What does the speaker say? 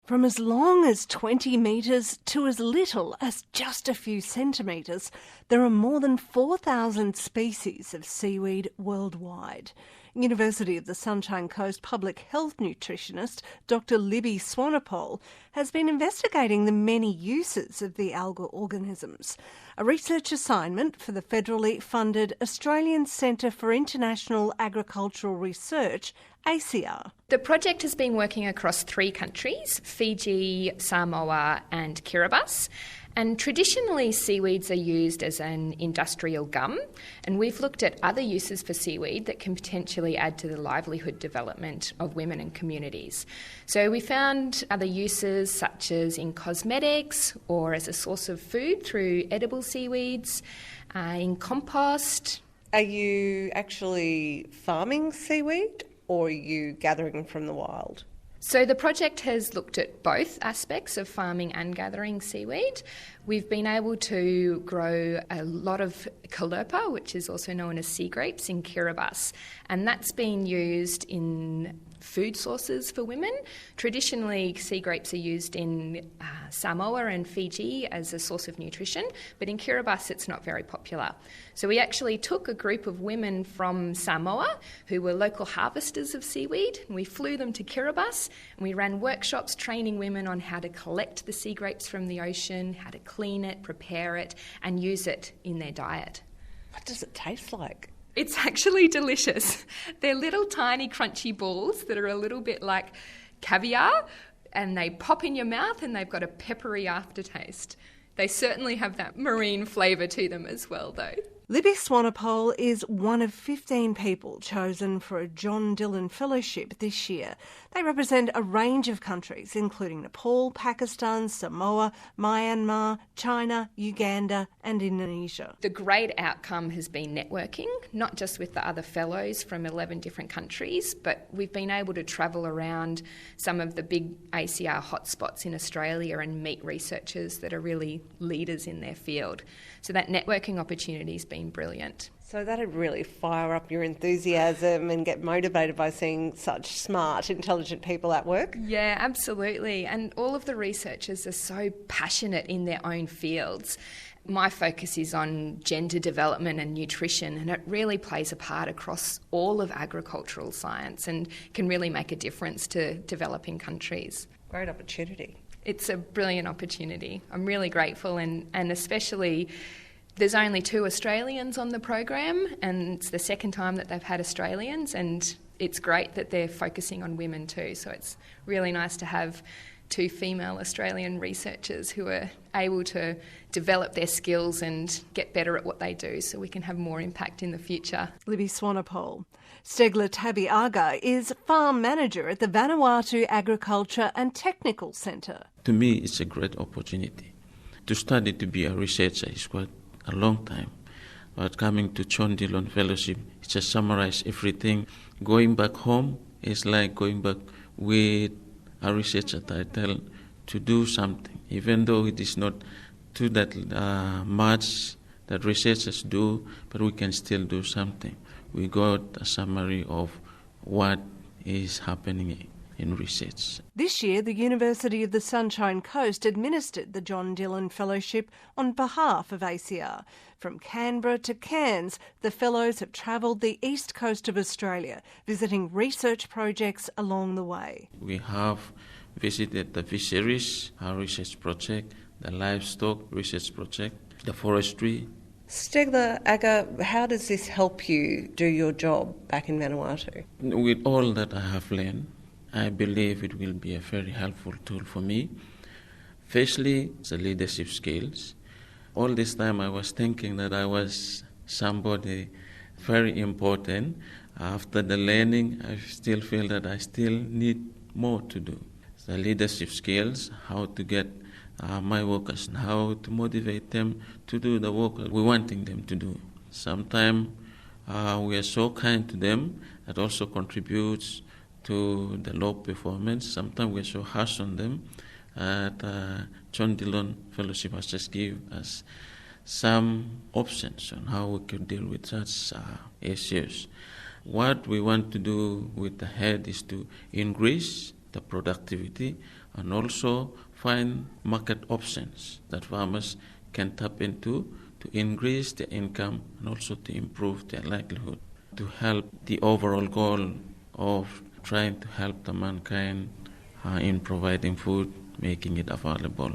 From as long as 20 metres to as little as just a few centimetres, there are more than 4,000 species of seaweed worldwide. University of the Sunshine Coast public health nutritionist Dr. Libby Swanepoel has been investigating the many uses of the algal organisms. A research assignment for the federally funded Australian Centre for International Agricultural Research, ACIAR. The project has been working across 3 countries, Fiji, Samoa and Kiribati. And traditionally, seaweeds are used as an industrial gum, and we've looked at other uses for seaweed that can potentially add to the livelihood development of women and communities. So we found other uses such as in cosmetics or as a source of food through edible seaweeds, in compost. Are you actually farming seaweed or are you gathering from the wild? So the project has looked at both aspects of farming and gathering seaweed. We've been able to grow a lot of caulerpa, which is also known as sea grapes, in Kiribati, and that's been used in food sources for women. Traditionally, sea grapes are used in Samoa and Fiji as a source of nutrition, but in Kiribati it's not very popular. So we actually took a group of women from Samoa who were local harvesters of seaweed, and we flew them to Kiribati, and we ran workshops training women on how to collect the sea grapes from the ocean, how to clean it, prepare it, and use it in their diet. What does it taste like? It's actually delicious. They're little tiny crunchy balls that are a little bit like caviar, and they pop in your mouth and they've got a peppery aftertaste. They certainly have that marine flavour to them as well, though. Libby Swanepoel is one of 15 people chosen for a John Dillon Fellowship this year. They represent a range of countries, including Nepal, Pakistan, Samoa, Myanmar, China, Uganda and Indonesia. The great outcome has been networking, not just with the other fellows from 11 different countries, but we've been able to travel around some of the big ACIAR hotspots in Australia and meet researchers that are really leaders in their field. So that networking opportunity has been brilliant. So that'd really fire up your enthusiasm and get motivated by seeing such smart, intelligent people at work? Yeah, absolutely. And all of the researchers are so passionate in their own fields. My focus is on gender development and nutrition, and it really plays a part across all of agricultural science and can really make a difference to developing countries. Great opportunity. It's a brilliant opportunity. I'm really grateful, and especially there's only 2 Australians on the program, and it's the second time that they've had Australians, and it's great that they're focusing on women too. So it's really nice to have 2 female Australian researchers who are able to develop their skills and get better at what they do so we can have more impact in the future. Libby Swanepoel. Steglar Tabi Aga is farm manager at the Vanuatu Agriculture and Technical Centre. To me, it's a great opportunity. To study to be a researcher is quite a long time. But coming to John Dillon Fellowship, it just summarizes everything. Going back home is like going back with a researcher title to do something, even though it is not too that much that researchers do, but we can still do something. We got a summary of what is happening in research. This year, the University of the Sunshine Coast administered the John Dillon Fellowship on behalf of ACIAR. From Canberra to Cairns, the fellows have travelled the east coast of Australia, visiting research projects along the way. We have visited the fisheries, our research project, the livestock research project, the forestry. Steglar Aga, how does this help you do your job back in Vanuatu? With all that I have learned, I believe it will be a very helpful tool for me. Firstly, the leadership skills. All this time I was thinking that I was somebody very important. After the learning, I still feel that I still need more to do. The leadership skills, how to get my workers, how to motivate them to do the work that we're wanting them to do. Sometimes we are so kind to them that also contributes to the low performance. Sometimes we're so harsh on them. John Dillon Fellowship has just given us some options on how we can deal with such issues. What we want to do with the head is to increase the productivity, and also find market options that farmers can tap into to increase their income and also to improve their livelihood, to help the overall goal of trying to help the mankind in providing food, making it available.